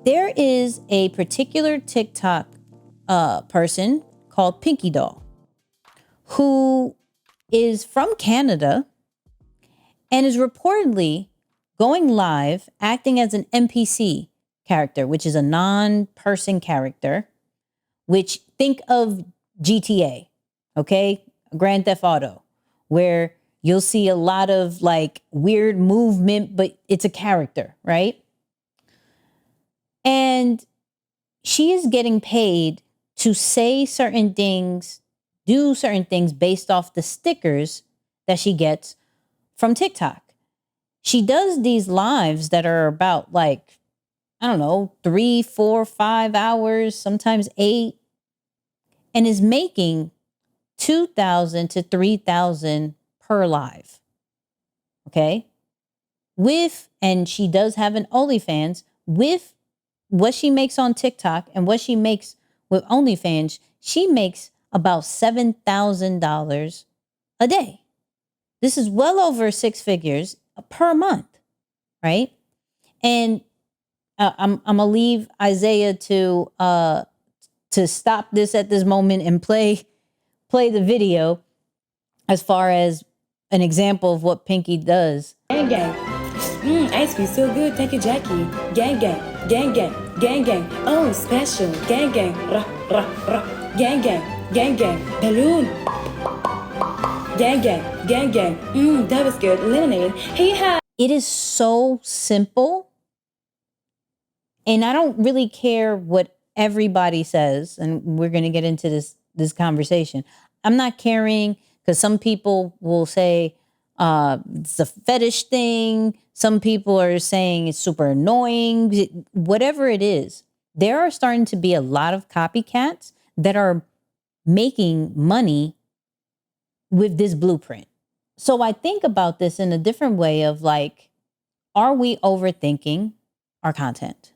There is a particular TikTok person called Pinkydoll who is from Canada and is reportedly going live acting as an NPC character, which is a non-person character, which think of GTA, okay? Grand Theft Auto, where you'll see a lot of like weird movement, but it's a character, right? And she is getting paid to say certain things, do certain things based off the stickers that she gets from TikTok. She does these lives that are about like, I don't know, 3, 4, 5 hours, sometimes 8, and is making $2,000 to $3,000 per live. Okay. And she does have an OnlyFans. With what she makes on TikTok and what she makes with OnlyFans, she makes about $7,000 a day. This is well over 6 figures per month, right? And I'm gonna leave Isaiah to stop this at this moment and play the video as far as an example of what Pinky does. Gang gang. Ice cream so good, thank you, Jackie. Gang gang, gang gang, gang gang. Oh, special. Gang gang, rah rah rah. Gang gang, gang gang. Balloon. Gang gang, gang gang. That was good. Lemonade. It is so simple. And I don't really care what everybody says. And we're going to get into this conversation. I'm not caring because some people will say it's a fetish thing. Some people are saying it's super annoying. Whatever it is, there are starting to be a lot of copycats that are making money with this blueprint. So I think about this in a different way of like, are we overthinking our content?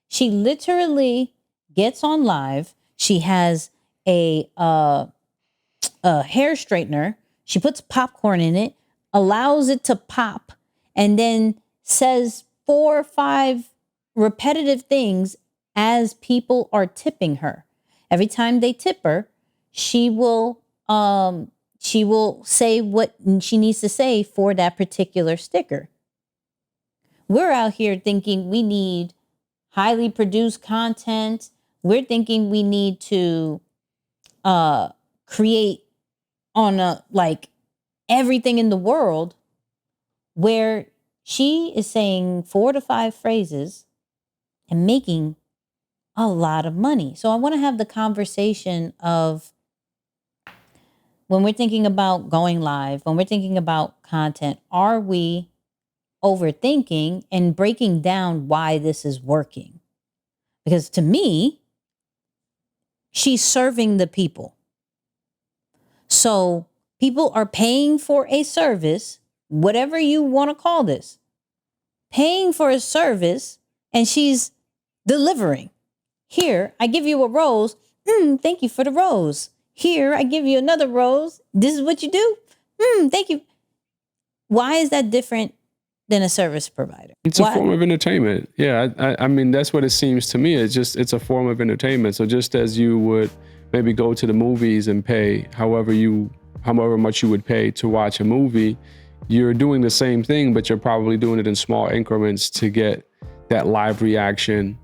She literally gets on live. She has a hair straightener. She puts popcorn in it, allows it to pop, and then says 4 or 5 repetitive things as people are tipping her. Every time they tip her, she will say what she needs to say for that particular sticker. We're out here thinking we need highly produced content. We're thinking we need to create on like everything in the world, where she is saying 4 to 5 phrases and making a lot of money. So I want to have the conversation of, when we're thinking about going live, when we're thinking about content, are we overthinking and breaking down why this is working? Because to me, she's serving the people. So people are paying for a service, whatever you want to call this, paying for a service, and she's delivering. Here, I give you a rose. Thank you for the rose. Here, I give you another rose. This is what you do. Thank you. Why is that different than a service provider? It's a form of entertainment. Yeah, I mean, that's what it seems to me. It's a form of entertainment. So just as you would maybe go to the movies and pay however much you would pay to watch a movie, you're doing the same thing, but you're probably doing it in small increments to get that live reaction,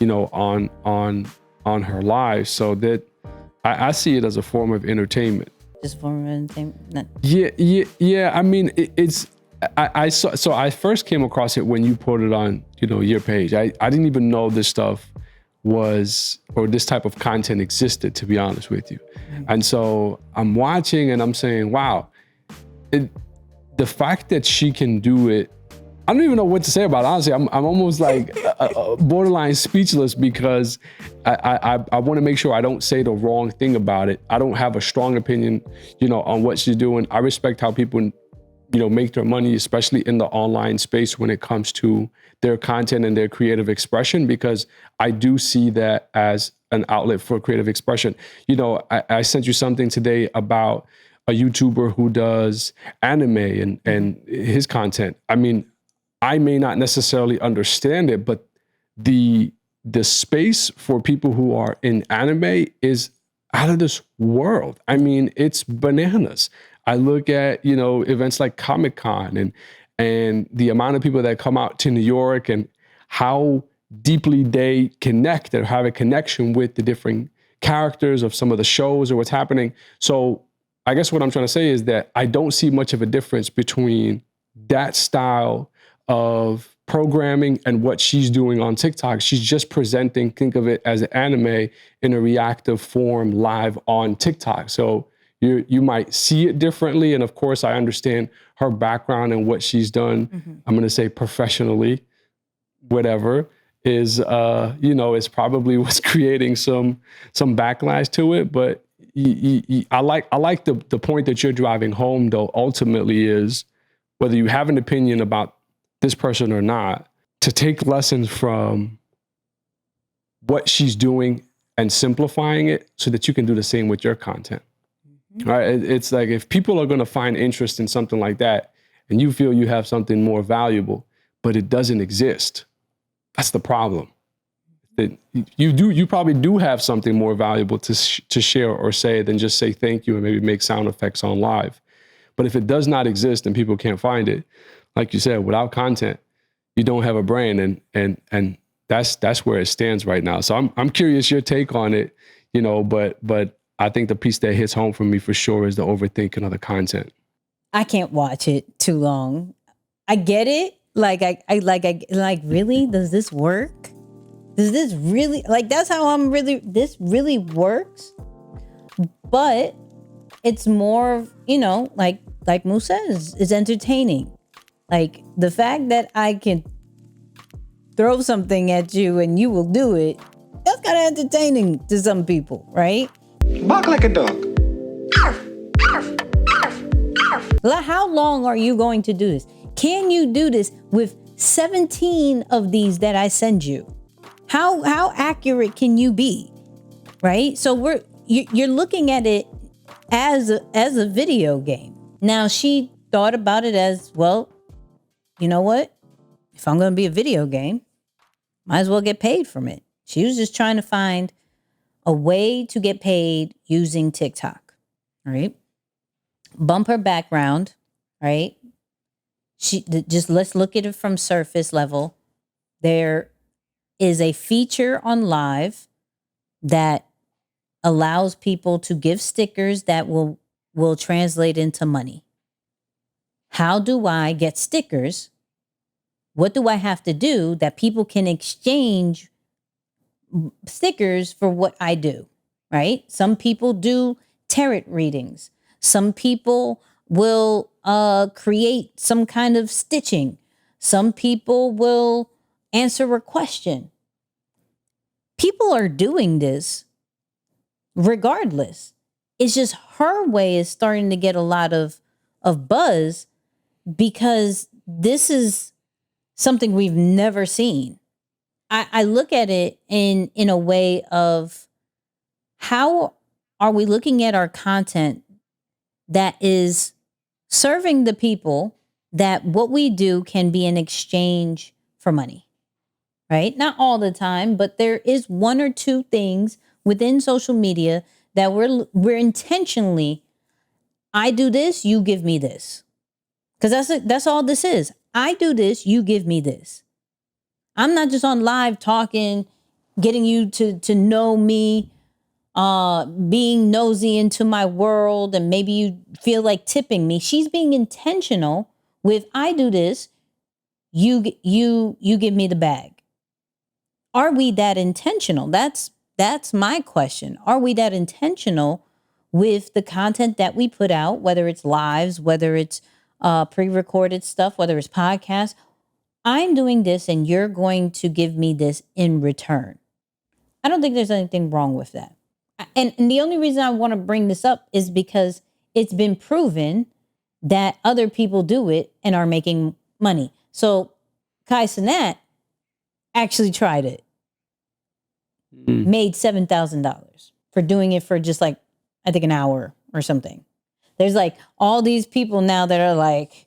on her live. So that I see it as a form of entertainment. Just a form of entertainment? Yeah. I mean, I saw. So I first came across it when you put it on, your page. I didn't even know this stuff or this type of content existed, to be honest with you. And so I'm watching and I'm saying, wow, the fact that she can do it, I don't even know what to say about it. Honestly, I'm almost like borderline speechless, because I want to make sure I don't say the wrong thing about it. I don't have a strong opinion, on what she's doing. I respect how people, make their money, especially in the online space when it comes to their content and their creative expression, because I do see that as an outlet for creative expression. I sent you something today about a YouTuber who does anime and his content. I mean, I may not necessarily understand it, but the space for people who are in anime is out of this world. I mean, it's bananas. I look at, you know, events like Comic-Con and the amount of people that come out to New York and how deeply they connect or have a connection with the different characters of some of the shows or what's happening. So I guess what I'm trying to say is that I don't see much of a difference between that style of programming and what she's doing on TikTok. She's just presenting, think of it as an anime in a reactive form live on TikTok. So you might see it differently. And of course, I understand her background and what she's done. I'm going to say professionally, whatever is, you know, is probably what's creating some backlash to it. But I like the point that you're driving home, though, ultimately is whether you have an opinion about this person or not, to take lessons from what she's doing and simplifying it so that you can do the same with your content. Right? It's like if people are going to find interest in something like that and you feel you have something more valuable, but it doesn't exist, that's the problem. That you probably do have something more valuable to share or say than just say thank you and maybe make sound effects on live. But if it does not exist and people can't find it, like you said, without content, you don't have a brain, and that's where it stands right now. So I'm curious your take on it, you know, but I think the piece that hits home for me for sure is the overthinking of the content. I can't watch it too long. I get it. Like really? Does this work? Does this really, like, that's how this really works? But it's more, you know, like Moo says, it's entertaining. Like the fact that I can throw something at you and you will do it, that's kind of entertaining to some people, right? Bark like a dog. How long are you going to do this? Can you do this with 17 of these that I send you? How accurate can you be? Right? So you're looking at it as a video game. Now she thought about it as, well, you know what? If I'm going to be a video game, might as well get paid from it. She was just trying to find a way to get paid using TikTok, right? Bump her background, right? Let's look at it from surface level. There is a feature on Live that allows people to give stickers that will translate into money. How do I get stickers? What do I have to do that people can exchange stickers for what I do, right? Some people do tarot readings. Some people will create some kind of stitching. Some people will answer a question. People are doing this regardless. It's just her way is starting to get a lot of buzz because this is something we've never seen. I look at it in a way of how are we looking at our content that is serving the people that what we do can be in exchange for money, right? Not all the time, but there is one or two things within social media that we're intentionally, I do this, you give me this. Because that's all this is. I do this, you give me this. I'm not just on live talking, getting you to know me, being nosy into my world, and maybe you feel like tipping me. She's being intentional with, I do this, you give me the bag. Are we that intentional? That's my question. Are we that intentional with the content that we put out, whether it's lives, whether it's pre-recorded stuff, whether it's podcasts? I'm doing this and you're going to give me this in return. I don't think there's anything wrong with that. And the only reason I want to bring this up is because it's been proven that other people do it and are making money. So Kai Cenat actually tried it. Made $7,000 for doing it for just like, I think an hour or something. There's like all these people now that are like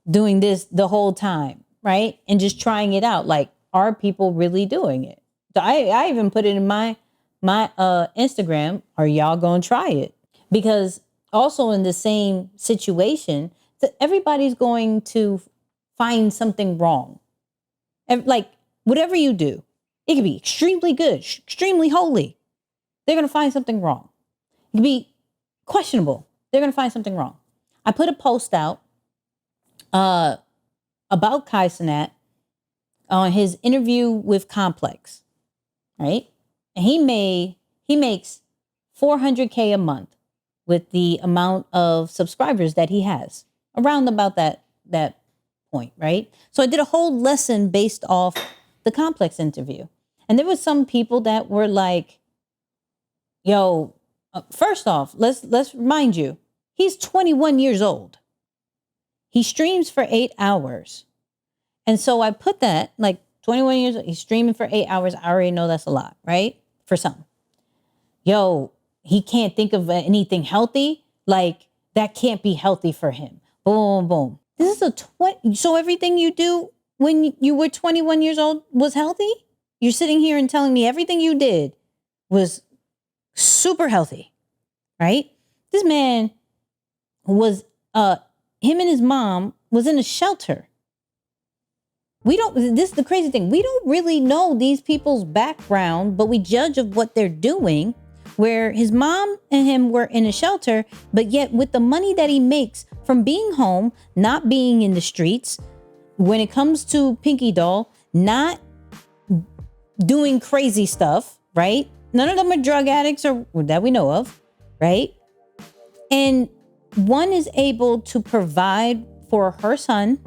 doing this the whole time, right? And just trying it out. Like, are people really doing it? So I even put it in my Instagram. Are y'all gonna try it? Because also in the same situation, everybody's going to find something wrong. Like whatever you do, it could be extremely good, extremely holy. They're gonna find something wrong. It could be questionable. They're gonna find something wrong. I put a post out about Kai Cenat on his interview with Complex, right? And he makes $400K a month with the amount of subscribers that he has, around about that point, right? So I did a whole lesson based off the Complex interview. And there was some people that were like, yo, first off, let's remind you, he's 21 years old. He streams for 8 hours. And so I put that, like 21 years old, he's streaming for 8 hours. I already know that's a lot, right? For some. Yo, he can't think of anything healthy. Like, that can't be healthy for him. Boom, boom. This is so everything you do when you were 21 years old was healthy? You're sitting here and telling me everything you did was super healthy, right? This man was, him and his mom was in a shelter. This is the crazy thing. We don't really know these people's background, but we judge of what they're doing, where his mom and him were in a shelter, but yet with the money that he makes from being home, not being in the streets, when it comes to Pinkydoll, not doing crazy stuff, right? None of them are drug addicts or that we know of, right? And one is able to provide for her son,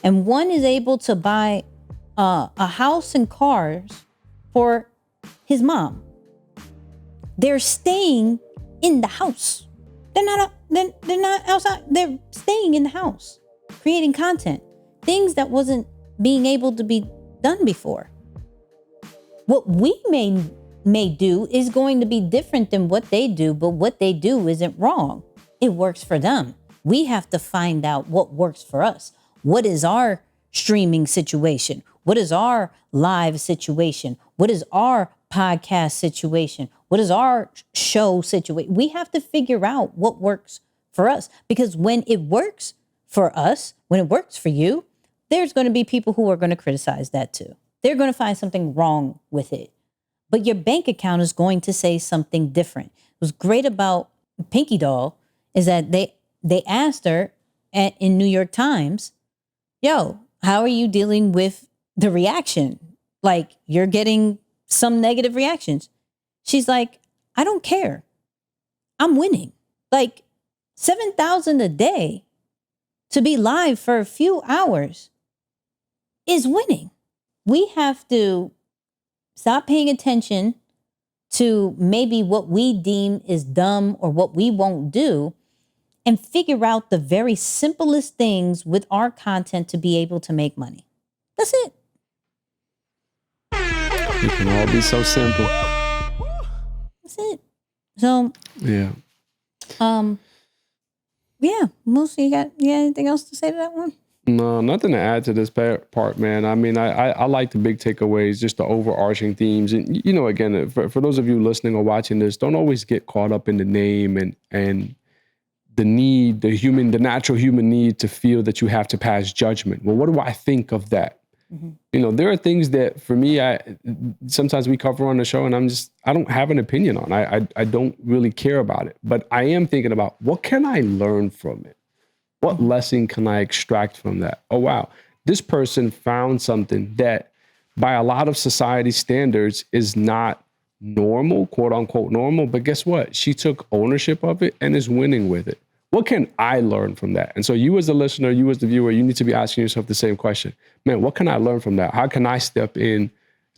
and one is able to buy a house and cars for his mom. They're staying in the house. They're not outside. They're staying in the house, creating content, things that wasn't being able to be done before. What we may do is going to be different than what they do, but what they do isn't wrong. It works for them. We have to find out what works for us. What is our streaming situation? What is our live situation? What is our podcast situation? What is our show situation? We have to figure out what works for us, because when it works for us, when it works for you, there's going to be people who are going to criticize that too. They're going to find something wrong with it. But your bank account is going to say something different. What's great about Pinkydoll is that they asked her in New York Times, yo, how are you dealing with the reaction? Like, you're getting some negative reactions. She's like, I don't care. I'm winning. Like, 7,000 a day to be live for a few hours is winning. We have to stop paying attention to maybe what we deem is dumb or what we won't do, and figure out the very simplest things with our content to be able to make money. That's it. It can all be so simple. That's it. So yeah. Yeah, Moose, you got anything else to say to that one? No, nothing to add to this part, man. I mean, I like the big takeaways, just the overarching themes. And, you know, again, for those of you listening or watching this, don't always get caught up in the name and the need, the natural human need to feel that you have to pass judgment. Well, what do I think of that? Mm-hmm. You know, there are things that for me, sometimes we cover on the show and I don't have an opinion on. I don't really care about it, but I am thinking about, what can I learn from it? What lesson can I extract from that? Oh, wow. This person found something that by a lot of society standards is not normal, quote unquote normal. But guess what? She took ownership of it and is winning with it. What can I learn from that? And so you as the listener, you as the viewer, you need to be asking yourself the same question. Man, what can I learn from that? How can I step in,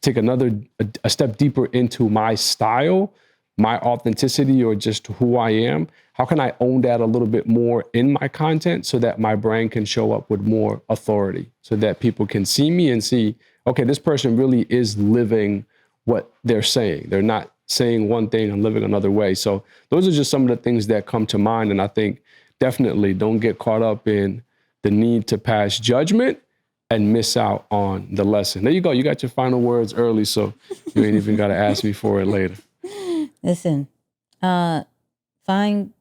take a step deeper into my style, my authenticity, or just who I am? How can I own that a little bit more in my content so that my brand can show up with more authority, so that people can see me and see, okay, this person really is living what they're saying. They're not saying one thing and living another way. So those are just some of the things that come to mind. And I think definitely don't get caught up in the need to pass judgment. and miss out on the lesson. There you go. You got your final words early, so you ain't even got to ask me for it later. Listen, find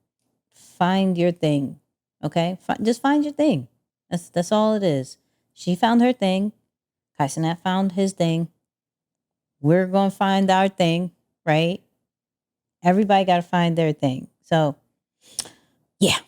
your thing, okay? Just find your thing. That's all it is. She found her thing. Kaisenat found his thing. We're going to find our thing, right? Everybody got to find their thing. So, yeah.